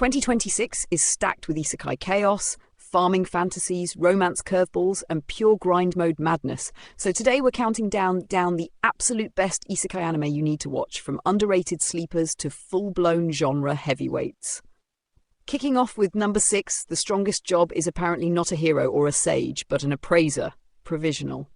2026 is stacked with isekai chaos, farming fantasies, romance curveballs, and pure grind mode madness. So today we're counting down the absolute best isekai anime you need to watch, from underrated sleepers to full-blown genre heavyweights. Kicking off with number 6, the strongest job is apparently not a hero or a sage, but an appraiser, provisional.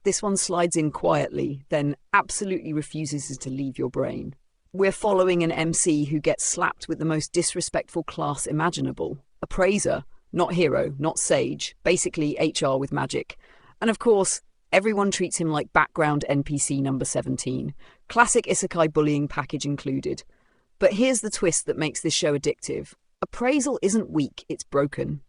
This one slides in quietly, then absolutely refuses to leave your brain. We're following an MC who gets slapped with the most disrespectful class imaginable. Appraiser, not hero, not sage, basically HR with magic. And of course, everyone treats him like background NPC number 17. Classic isekai bullying package included. But here's the twist that makes this show addictive. Appraisal isn't weak, it's broken.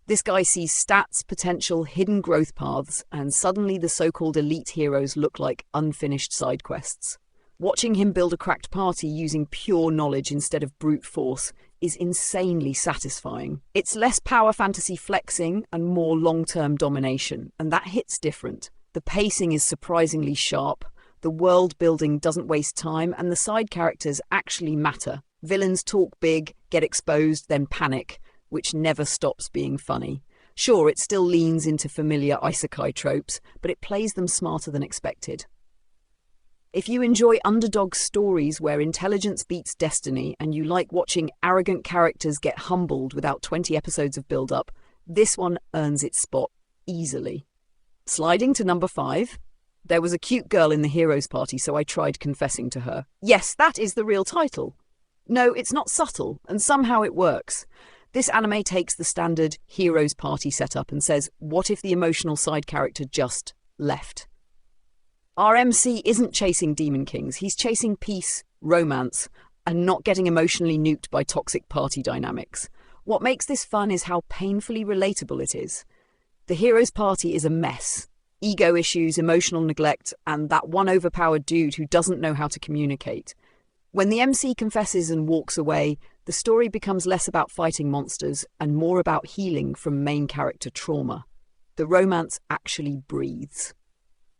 This guy sees stats, potential, hidden growth paths, and suddenly the so-called elite heroes look like unfinished side quests. Watching him build a cracked party using pure knowledge instead of brute force is insanely satisfying. It's less power fantasy flexing and more long-term domination, and that hits different. The pacing is surprisingly sharp, the world building doesn't waste time, and the side characters actually matter. Villains talk big, get exposed, then panic, which never stops being funny. Sure, it still leans into familiar isekai tropes, but it plays them smarter than expected. If you enjoy underdog stories where intelligence beats destiny and you like watching arrogant characters get humbled without 20 episodes of build-up, this one earns its spot easily. Sliding to number 5. There was a cute girl in the heroes party, so I tried confessing to her. Yes, that is the real title. No, it's not subtle, and somehow it works. This anime takes the standard heroes party setup and says, what if the emotional side character just left? Our MC isn't chasing demon kings, he's chasing peace, romance, and not getting emotionally nuked by toxic party dynamics. What makes this fun is how painfully relatable it is. The hero's party is a mess. Ego issues, emotional neglect, and that one overpowered dude who doesn't know how to communicate. When the MC confesses and walks away, the story becomes less about fighting monsters and more about healing from main character trauma. The romance actually breathes.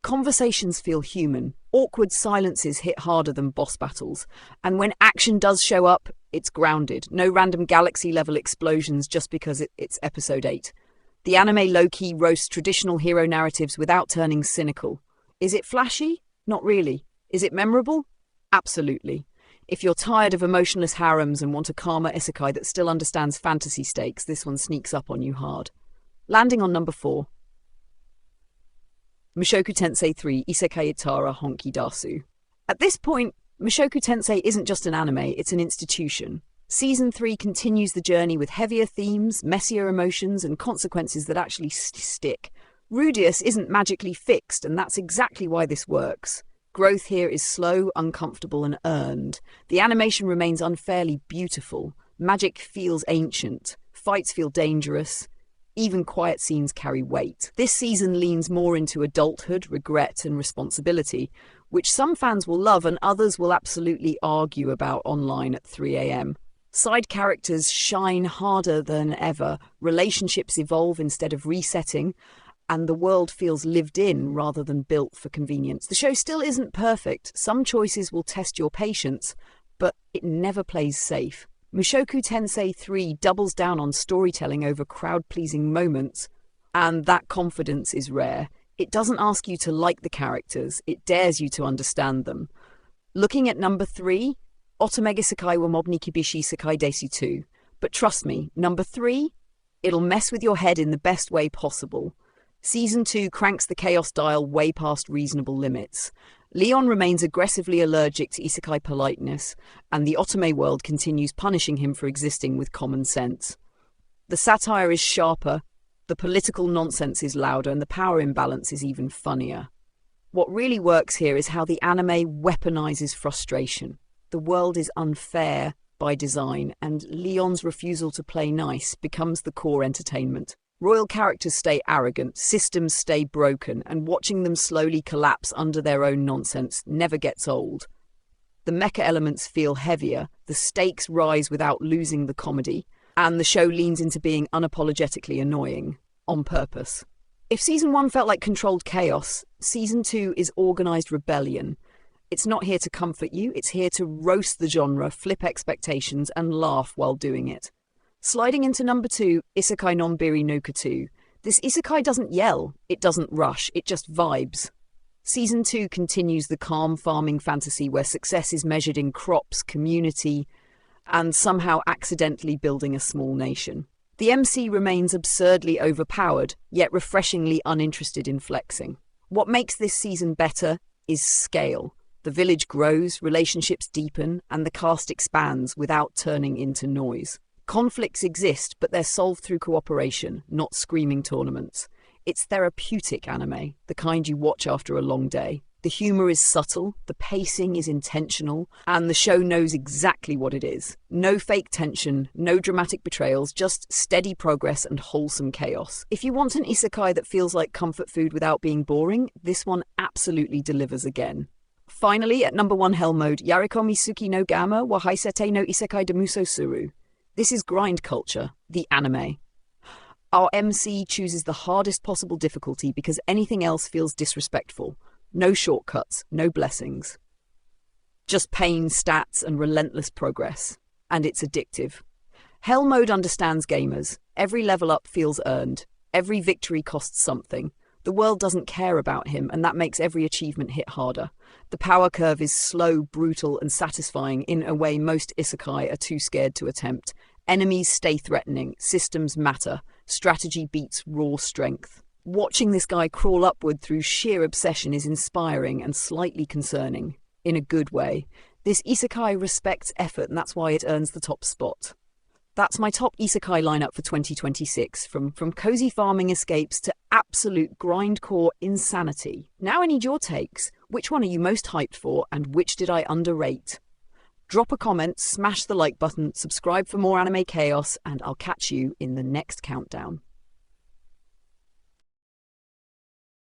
Conversations feel human, awkward silences hit harder than boss battles, and when action does show up, it's grounded. No random galaxy-level explosions just because it's episode 8. The anime low-key roasts traditional hero narratives without turning cynical. Is it flashy? Not really. Is it memorable? Absolutely. If you're tired of emotionless harems and want a calmer isekai that still understands fantasy stakes, this one sneaks up on you hard. Landing on number 4. Mushoku Tensei 3 Isekai Itara Honki Dasu. At this point, Mushoku Tensei isn't just an anime, it's an institution. Season 3 continues the journey with heavier themes, messier emotions, and consequences that actually stick. Rudeus isn't magically fixed, and that's exactly why this works. Growth here is slow, uncomfortable, and earned. The animation remains unfairly beautiful. Magic feels ancient. Fights feel dangerous. Even quiet scenes carry weight. This season leans more into adulthood, regret, and responsibility, which some fans will love and others will absolutely argue about online at 3 a.m. Side characters shine harder than ever, relationships evolve instead of resetting, and the world feels lived in rather than built for convenience. The show still isn't perfect. Some choices will test your patience, but it never plays safe. Mushoku Tensei 3 doubles down on storytelling over crowd-pleasing moments, and that confidence is rare. It doesn't ask you to like the characters, it dares you to understand them. Looking at number 3, Otomega Sekai wa Mobni Kibishi Sekai Desu 2. But trust me, number 3, it'll mess with your head in the best way possible. Season 2 cranks the chaos dial way past reasonable limits. Leon remains aggressively allergic to isekai politeness, and the otome world continues punishing him for existing with common sense. The satire is sharper, the political nonsense is louder, and the power imbalance is even funnier. What really works here is how the anime weaponizes frustration. The world is unfair by design, and Leon's refusal to play nice becomes the core entertainment. Royal characters stay arrogant, systems stay broken, and watching them slowly collapse under their own nonsense never gets old. The mecha elements feel heavier, the stakes rise without losing the comedy, and the show leans into being unapologetically annoying, on purpose. If Season 1 felt like controlled chaos, Season 2 is organised rebellion. It's not here to comfort you, it's here to roast the genre, flip expectations, and laugh while doing it. Sliding into number 2, Isekai Nonbiri no Katu. This isekai doesn't yell, it doesn't rush, it just vibes. Season 2 continues the calm farming fantasy where success is measured in crops, community, and somehow accidentally building a small nation. The MC remains absurdly overpowered, yet refreshingly uninterested in flexing. What makes this season better is scale. The village grows, relationships deepen, and the cast expands without turning into noise. Conflicts exist, but they're solved through cooperation, not screaming tournaments. It's therapeutic anime, the kind you watch after a long day. The humor is subtle, the pacing is intentional, and the show knows exactly what it is. No fake tension, no dramatic betrayals, just steady progress and wholesome chaos. If you want an isekai that feels like comfort food without being boring, this one absolutely delivers again. Finally, at number 1 Hell Mode, Yariko Misuki no Gama wa Haisete no Isekai de Muso Suru. This is grind culture, the anime. Our MC chooses the hardest possible difficulty because anything else feels disrespectful. No shortcuts, no blessings. Just pain, stats, and relentless progress. And it's addictive. Hell Mode understands gamers. Every level up feels earned. Every victory costs something. The world doesn't care about him, and that makes every achievement hit harder. The power curve is slow, brutal, and satisfying in a way most isekai are too scared to attempt. Enemies stay threatening, systems matter, strategy beats raw strength. Watching this guy crawl upward through sheer obsession is inspiring and slightly concerning, in a good way. This isekai respects effort, and that's why it earns the top spot. That's my top isekai lineup for 2026, from cozy farming escapes to absolute grindcore insanity. Now I need your takes. Which one are you most hyped for, and which did I underrate? Drop a comment, smash the like button, subscribe for more anime chaos, and I'll catch you in the next countdown.